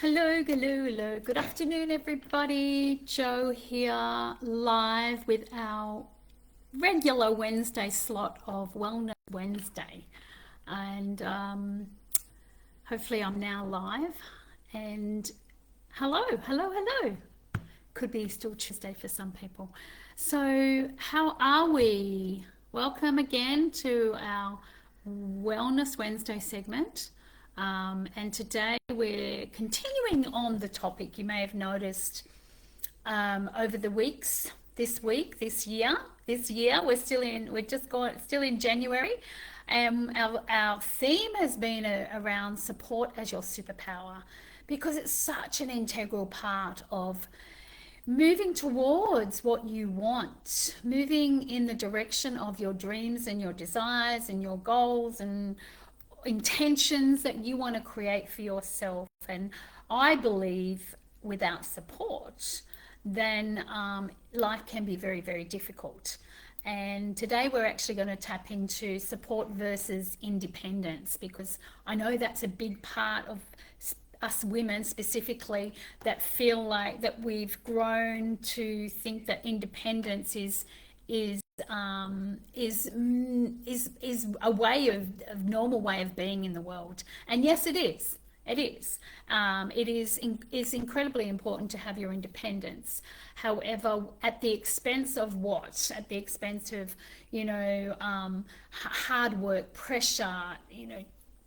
Hello, hello, hello. Good afternoon, everybody. Joe here, live with our regular Wednesday slot of Wellness Wednesday. And hopefully, I'm now live. And hello, hello, hello. Could be still Tuesday for some people. So, how are we? Welcome again to our Wellness Wednesday segment. And today we're continuing on the topic you may have noticed over the weeks, this week, this year. We're just going, still in January. Our theme has been around support as your superpower because it's such an integral part of moving towards what you want, moving in the direction of your dreams and your desires and your goals and intentions that you want to create for yourself. And I believe without support, then life can be very, very difficult. And today we're actually going to tap into support versus independence because I know that's a big part of us women specifically that feel like that we've grown to think that independence is is a way of normal way of being in the world. And yes, it is. It is. Is incredibly important to have your independence. However, at the expense of what? At the expense of, hard work, pressure,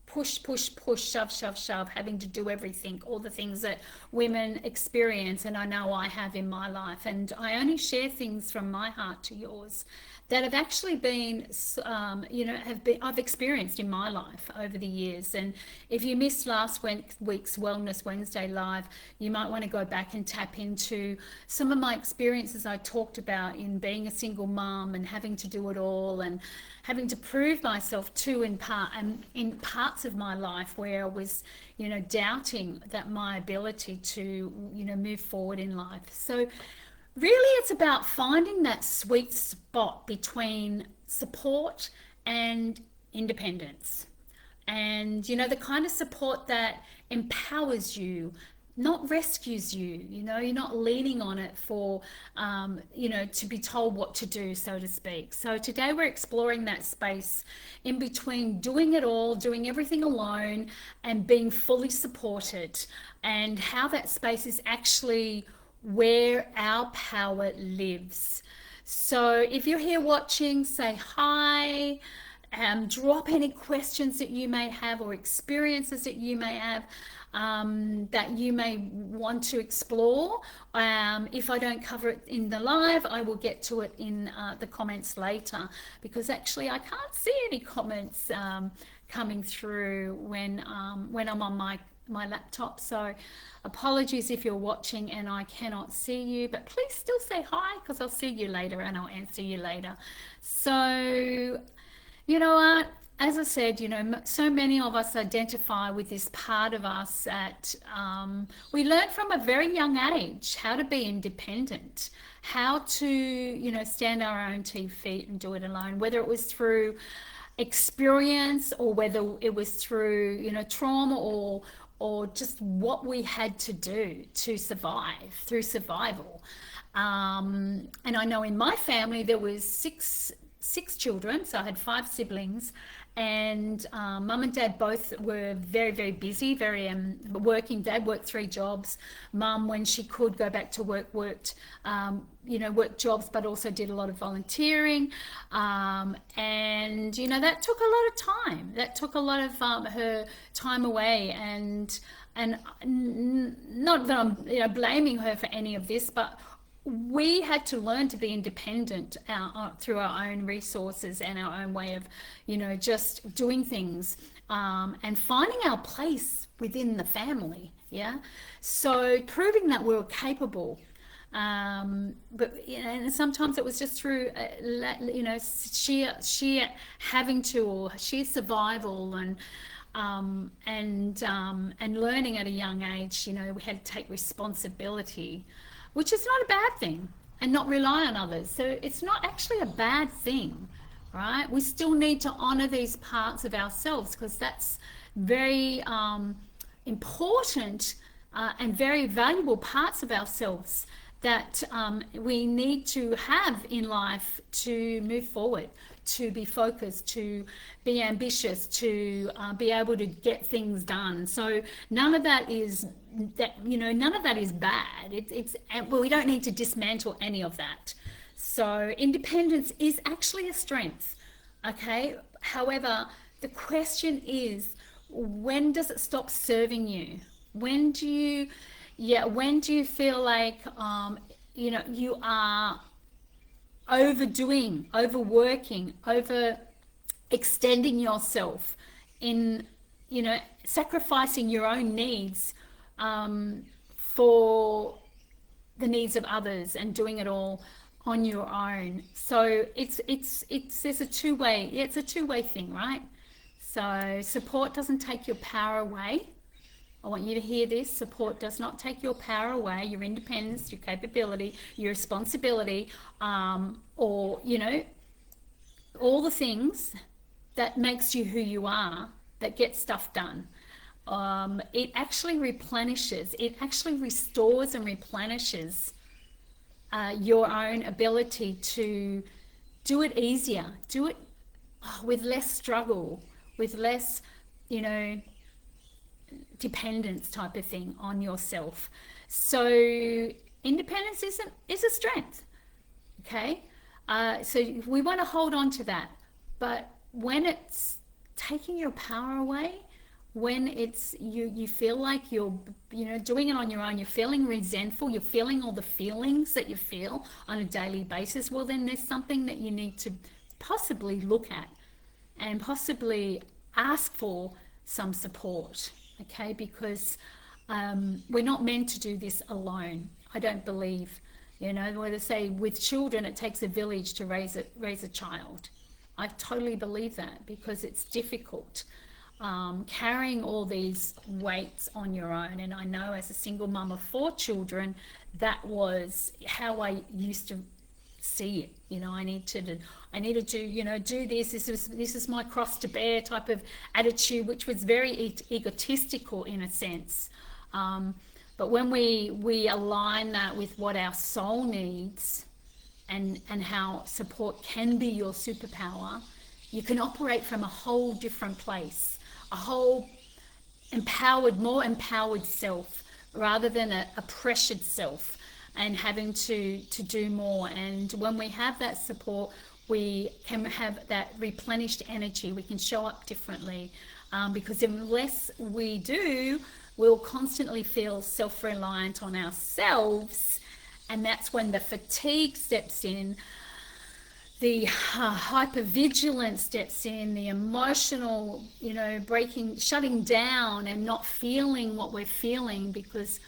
push, push, push, shove, shove, shove, having to do everything, all the things that women experience, and I know I have in my life. And I only share things from my heart to yours that have actually been, I've experienced in my life over the years. And if you missed last week's Wellness Wednesday live, you might want to go back and tap into some of my experiences I talked about in being a single mom and having to do it all and having to prove myself too in parts of my life where I was, doubting that my ability to, move forward in life. So really it's about finding that sweet spot between support and independence, and the kind of support that empowers you, not rescues you. You're not leaning on it for to be told what to do, so to speak. So today we're exploring that space in between doing it all, doing everything alone, and being fully supported, and how that space is actually where our power lives. So if you're here watching, say hi. Drop any questions that you may have or experiences that you may have, that you may want to explore. If I don't cover it in the live, I will get to it in the comments later, because actually I can't see any comments coming through when I'm on my laptop. So apologies if you're watching and I cannot see you, but please still say hi, because I'll see you later and I'll answer you later. So you know what? As I said, so many of us identify with this part of us that we learn from a very young age how to be independent, how to, stand our own 2 feet and do it alone, whether it was through experience or whether it was through, trauma or just what we had to do to survive through survival. And I know in my family there was six children, so I had 5 siblings, and mum and dad both were very, very busy, very working. Dad worked 3 jobs. Mum, when she could go back to work, worked jobs, but also did a lot of volunteering, and that took a lot of time. That took a lot of her time away, and not that I'm blaming her for any of this, but we had to learn to be independent through our own resources and our own way of, just doing things, and finding our place within the family. Yeah. So proving that we were capable. But and sometimes it was just through, sheer having to, or sheer survival, and learning at a young age. We had to take responsibility, which is not a bad thing, and not rely on others. So it's not actually a bad thing, right? We still need to honor these parts of ourselves, because that's very important and very valuable parts of ourselves that we need to have in life to move forward, to be focused, to be ambitious, to be able to get things done. So none of that is none of that is bad. Well, we don't need to dismantle any of that. So independence is actually a strength. Okay. However, the question is, when does it stop serving you? When do you, yeah, when do you feel like, you are overdoing, overworking, over extending yourself in, sacrificing your own needs for the needs of others and doing it all on your own. So there's a two-way, yeah, it's a two-way thing, right? So support doesn't take your power away. I want you to hear this. Support does not take your power away, your independence, your capability, your responsibility, or, all the things that makes you who you are, that get stuff done. It actually replenishes, it actually restores and replenishes your own ability to do it easier, do it with less struggle, with less, dependence type of thing on yourself. So independence is a strength. Okay. So we want to hold on to that. But when it's taking your power away, when it's you feel like you're doing it on your own, you're feeling resentful, you're feeling all the feelings that you feel on a daily basis, well, then there's something that you need to possibly look at and possibly ask for some support. Okay, because we're not meant to do this alone. I don't believe, where they say with children it takes a village to raise a child. I totally believe that, because it's difficult carrying all these weights on your own. And I know, as a single mum of 4 children, that was how I used to see it. I need to do this. This is my cross to bear type of attitude, which was very egotistical in a sense. But when we align that with what our soul needs, and how support can be your superpower, you can operate from a whole different place, a whole more empowered self, rather than a pressured self and having to do more. And when we have that support, we can have that replenished energy. We can show up differently, because unless we do, we'll constantly feel self-reliant on ourselves. And that's when the fatigue steps in, the hypervigilance steps in, the emotional, shutting down and not feeling what we're feeling, because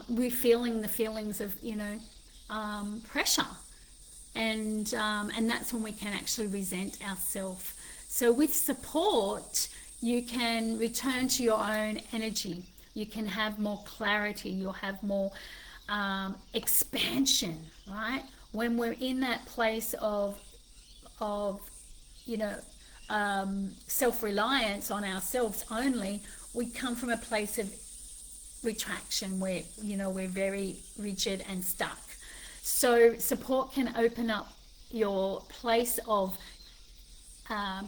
we're feeling the feelings of, pressure. And that's when we can actually resent ourselves. So with support, you can return to your own energy. You can have more clarity. You'll have more expansion, right? When we're in that place of self-reliance on ourselves only, we come from a place of retraction where we're very rigid and stuck. So support can open up your place of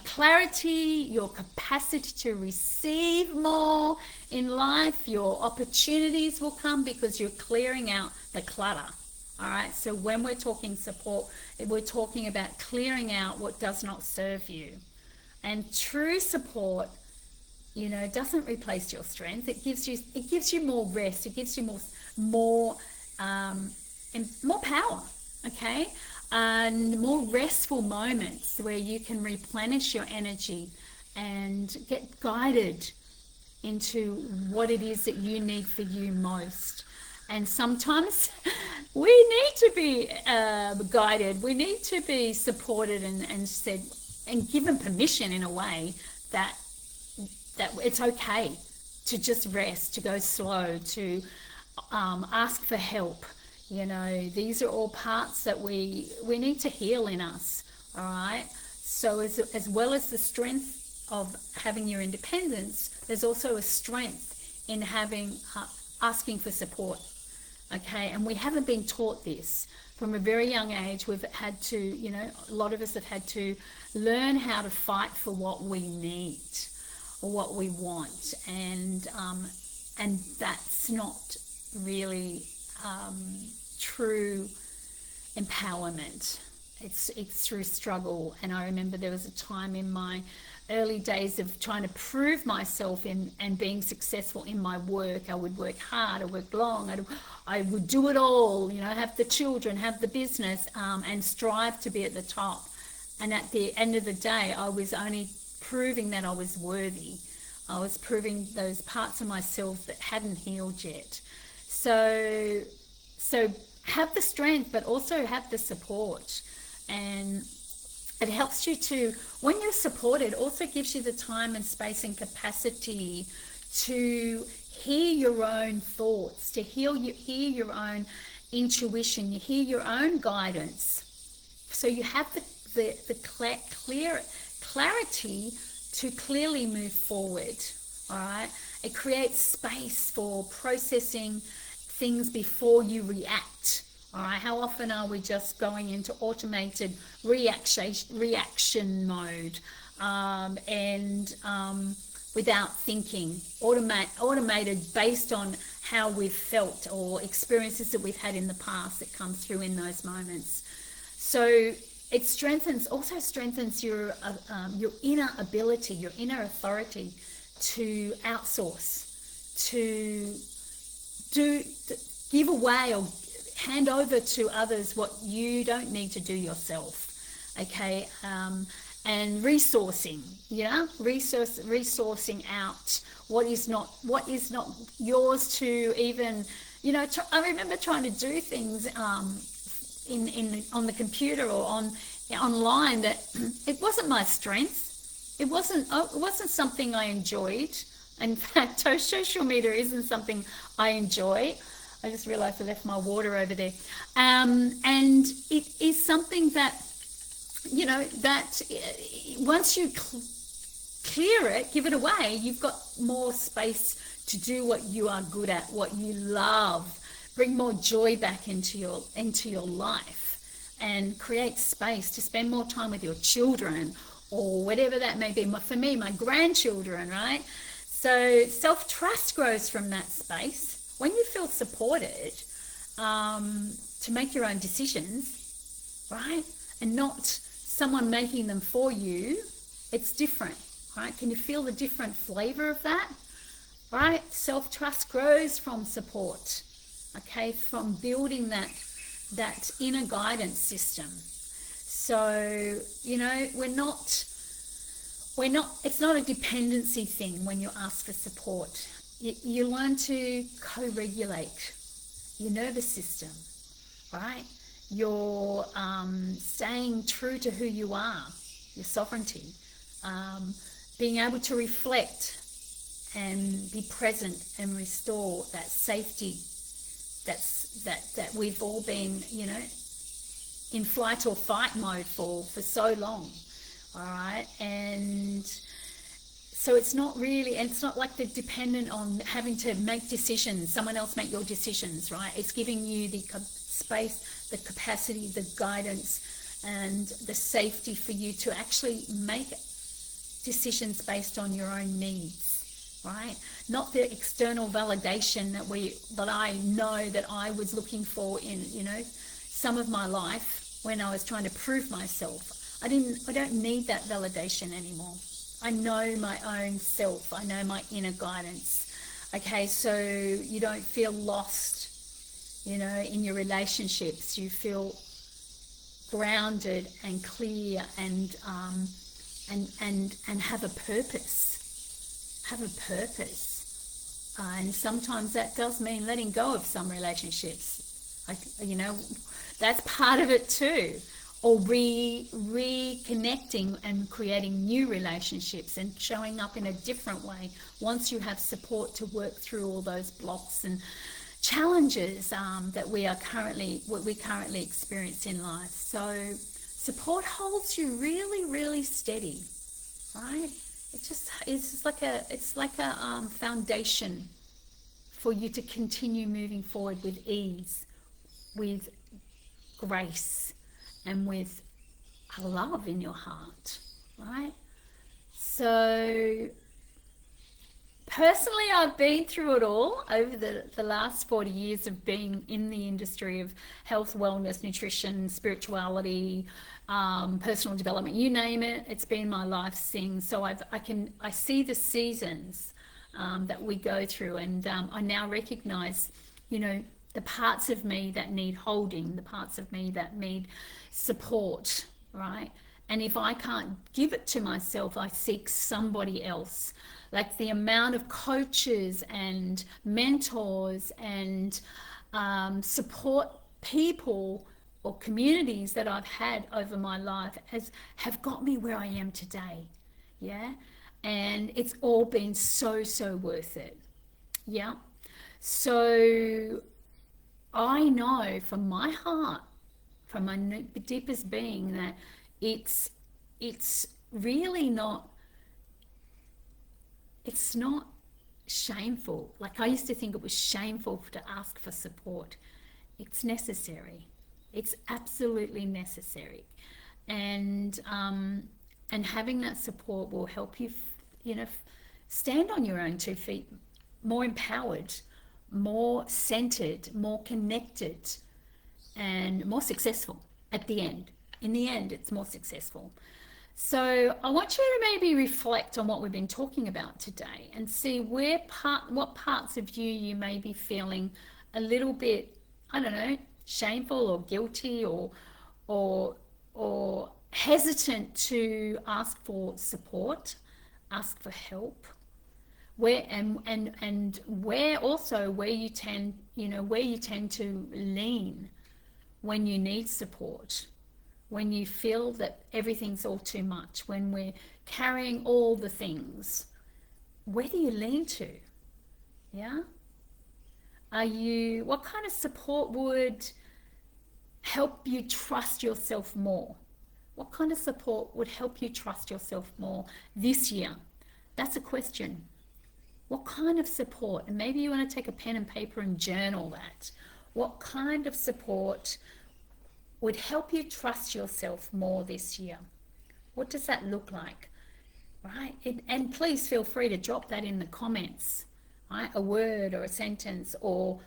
clarity, your capacity to receive more in life. Your opportunities will come because you're clearing out the clutter. All right, so when we're talking support, we're talking about clearing out what does not serve you. And true support, doesn't replace your strength. It gives you more rest. It gives you more power. Okay, and more restful moments where you can replenish your energy and get guided into what it is that you need for you most. And sometimes we need to be guided. We need to be supported and said and given permission in a way that it's okay to just rest, to go slow, to ask for help. These are all parts that we need to heal in us. All right. So as well as the strength of having your independence, there's also a strength in having asking for support. Okay, and we haven't been taught this from a very young age. We've had to, a lot of us have had to learn how to fight for what we need or what we want, and that's not really true empowerment. It's through struggle. And I remember there was a time in my early days of trying to prove myself in and being successful in my work. I would work hard, I work long, I would do it all, have the children, have the business, and strive to be at the top. And at the end of the day, I was only proving that I was worthy. I was proving those parts of myself that hadn't healed yet. So have the strength, but also have the support. And it helps you to, when you're supported, also gives you the time and space and capacity to hear your own thoughts, to hear your own intuition, you hear your own guidance. So you have the clarity to clearly move forward. All right. It creates space for processing things before you react. All right. How often are we just going into automated reaction mode, without thinking, automated based on how we've felt or experiences that we've had in the past that come through in those moments. So it also strengthens your inner ability, your inner authority to outsource, to give away or hand over to others what you don't need to do yourself. Okay. And resourcing, resourcing out what is not yours to even, I remember trying to do things on the computer or online that it wasn't my strength. It wasn't something I enjoyed. In fact, social media isn't something I enjoy. I just realized I left my water over there. And it is something that, that once you clear it, give it away, you've got more space to do what you are good at, what you love, bring more joy back into your life, and create space to spend more time with your children or whatever that may be. For me, my grandchildren, right? So self-trust grows from that space. When you feel supported to make your own decisions, right? And not someone making them for you, it's different, right? Can you feel the different flavor of that? Right? Self-trust grows from support, okay? From building that inner guidance system. So, it's not a dependency thing when you ask for support. You learn to co-regulate your nervous system, right? You're staying true to who you are, your sovereignty, being able to reflect and be present and restore that safety that we've all been, in flight or fight mode for so long. All right. And so it's not like they're dependent on having to make decisions, someone else make your decisions, right? It's giving you the space, the capacity, the guidance, and the safety for you to actually make decisions based on your own needs, right? Not the external validation that I know that I was looking for in, some of my life when I was trying to prove myself. I don't need that validation anymore. I know my own self. I know my inner guidance. Okay, so you don't feel lost, in your relationships. You feel grounded and clear and have a purpose. Have a purpose. And sometimes that does mean letting go of some relationships. That's part of it too. Or reconnecting and creating new relationships and showing up in a different way once you have support to work through all those blocks and challenges that we currently experience in life. So support holds you really, really steady, right? It's like a foundation for you to continue moving forward with ease, with grace, and with a love in your heart, right? So personally, I've been through it all over the last 40 years of being in the industry of health, wellness, nutrition, spirituality, personal development, you name it. It's been my life's thing. So I see the seasons that we go through, and I now recognize, the parts of me that need holding, the parts of me that need support, right? And if I can't give it to myself, I seek somebody else. Like the amount of coaches and mentors and support people or communities that I've had over my life have got me where I am today. Yeah. And it's all been so, so worth it. Yeah. So I know from my heart, from my deepest being, that it's really not, it's not shameful. Like I used to think it was shameful to ask for support. It's necessary. It's absolutely necessary. And having that support will help you, stand on your own 2 feet, more empowered, more centered, more connected, and more successful at the end. In the end, it's more successful. So I want you to maybe reflect on what we've been talking about today and see what parts of you may be feeling a little bit, I don't know, shameful or guilty or hesitant to ask for support, ask for help. Where and where also where you tend to lean when you need support, when you feel that everything's all too much, when we're carrying all the things, where do you lean to? Yeah. What kind of support would help you trust yourself more? What kind of support would help you trust yourself more this year? That's a question. What kind of support? And maybe you want to take a pen and paper and journal that. What kind of support would help you trust yourself more this year? What does that look like? Right? And please feel free to drop that in the comments, right? A word or a sentence or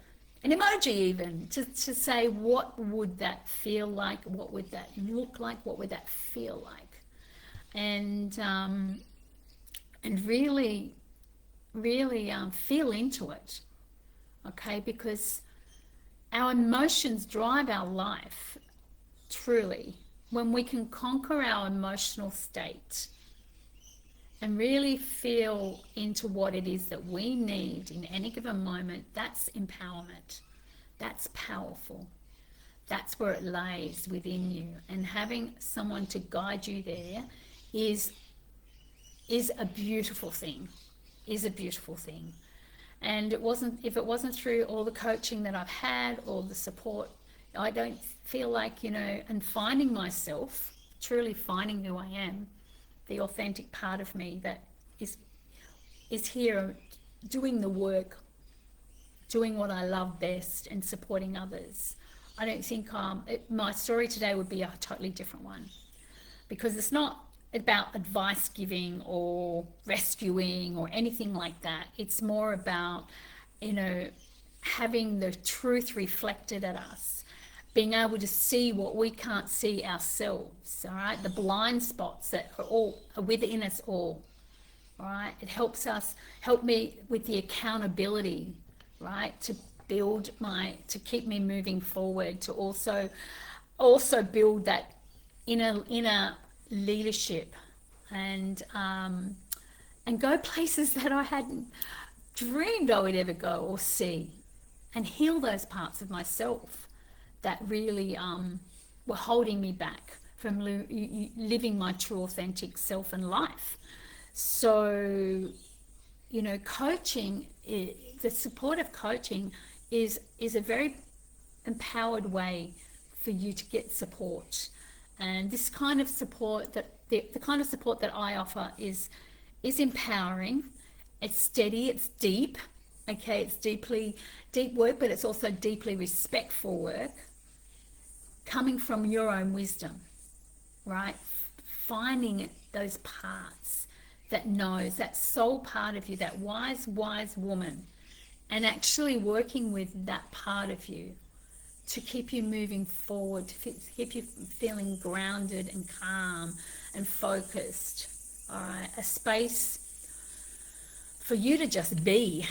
an emoji even, to say, what would that feel like? What would that look like? What would that feel like? And really feel into it, okay? Because our emotions drive our life, truly. When we can conquer our emotional state and really feel into what it is that we need in any given moment, that's empowerment. That's powerful. That's where it lays within you. And having someone to guide you there is a beautiful thing. Is a beautiful thing. And if it wasn't through all the coaching that I've had, all the support, I don't feel like, and finding myself, truly finding who I am, the authentic part of me that is here doing the work, doing what I love best and supporting others. I don't think my story today would be a totally different one, because it's not about advice giving or rescuing or anything like that. It's more about, having the truth reflected at us, being able to see what we can't see ourselves, all right? The blind spots that are within us all, all right? It help me with the accountability, right? To keep me moving forward, to also build that inner leadership and go places that I hadn't dreamed I would ever go or see, and heal those parts of myself that really were holding me back from living my true authentic self and life. So, coaching, the support of coaching is a very empowered way for you to get support. And this kind of support, the kind of support that I offer is empowering. It's steady, it's deep, Okay, it's deep work, but it's also deeply respectful work coming from your own wisdom, right? Finding those parts that knows, that soul part of you, that wise woman, and actually working with that part of you to keep you moving forward, to keep you feeling grounded and calm and focused. All right, a space for you to just be,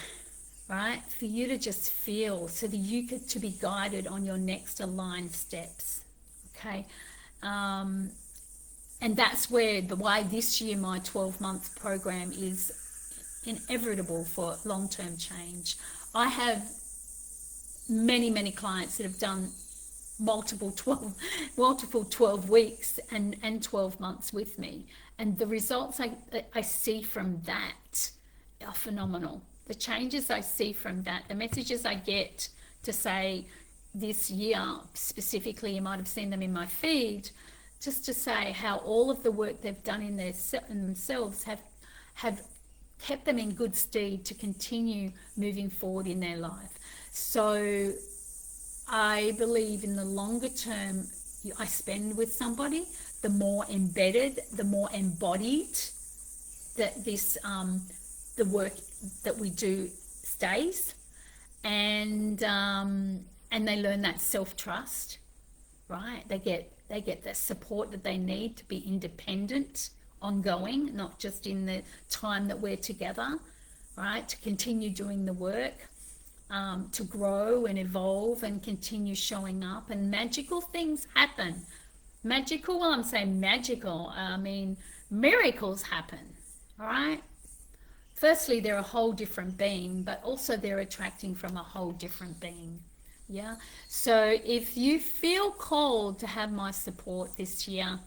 right? For you to just feel, so that you get to be guided on your next aligned steps. Okay. And that's why this year my 12-month program is inevitable for long-term change. I have many clients that have done multiple 12 weeks and 12 months with me, and the results I see from that are phenomenal. The changes I see from that, the messages I get to say this year specifically, you might have seen them in my feed, just to say how all of the work they've done in themselves have kept them in good stead to continue moving forward in their life. So I believe in the longer term I spend with somebody, the more embedded, the more embodied that the work that we do stays, and they learn that self-trust, right? They get the support that they need to be independent, ongoing, not just in the time that we're together, right? To continue doing the work, to grow and evolve and continue showing up, and magical things happen. Magical, well, I'm saying magical, I mean miracles happen, all right? Firstly, they're a whole different being, but also they're attracting from a whole different being. Yeah. So if you feel called to have my support this year,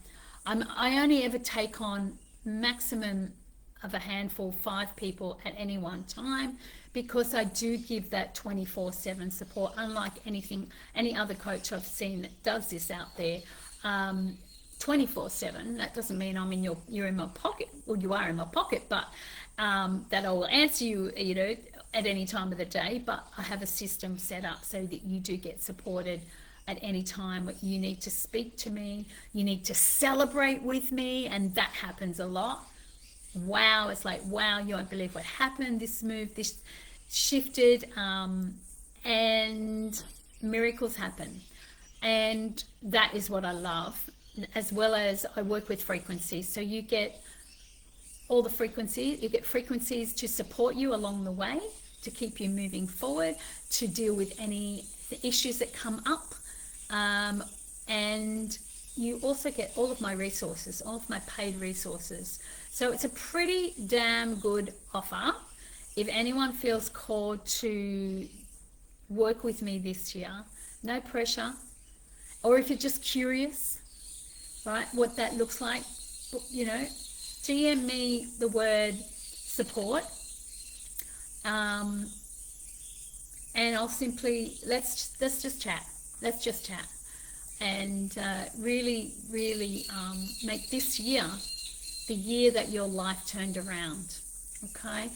I only ever take on maximum of a handful, 5 people at any one time, because I do give that 24/7 support, unlike any other coach I've seen that does this out there. 24/7. That doesn't mean you're in my pocket. Well, you are in my pocket, but that I will answer you, at any time of the day. But I have a system set up so that you do get supported at any time. You need to speak to me. You need to celebrate with me, and that happens a lot. Wow, it's like, wow, you won't believe what happened. This moved, this shifted, and miracles happen. And that is what I love, as well as I work with frequencies. So you get all the frequencies, you get frequencies to support you along the way, to keep you moving forward, to deal with any issues that come up. And you also get all of my resources, all of my paid resources. So it's a pretty damn good offer. If anyone feels called to work with me this year, no pressure. Or if you're just curious, right, what that looks like, DM me the word support, and I'll simply let's just chat. Let's just chat, and really make this year the year that your life turned around. Okay,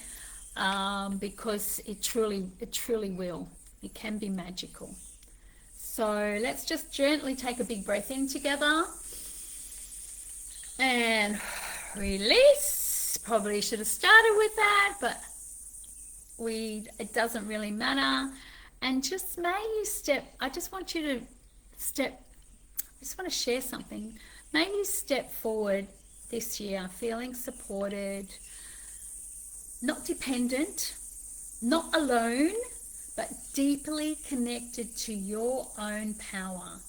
because it truly will. It can be magical. So let's just gently take a big breath in together and release. Probably should have started with that, but it doesn't really matter. And just I just want to share something. May you step forward this year feeling supported, not dependent, not alone, but deeply connected to your own power.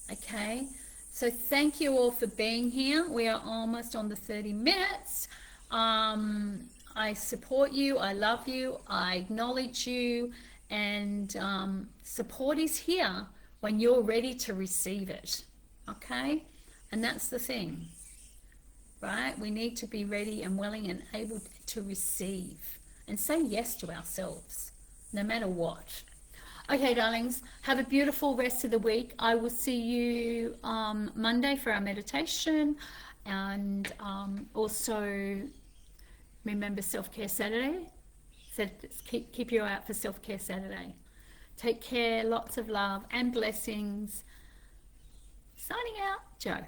Okay? So thank you all for being here. We are almost on the 30 minutes. I support you. I love you. I acknowledge you. And support is here when you're ready to receive it. Okay? And that's the thing. Right? We need to be ready and willing and able to receive and say yes to ourselves, no matter what. Okay, darlings, have a beautiful rest of the week. I will see you Monday for our meditation, and also remember Self-Care Saturday Said keep your eye out for Self-Care Saturday. Take care, lots of love and blessings. Signing out, Joe.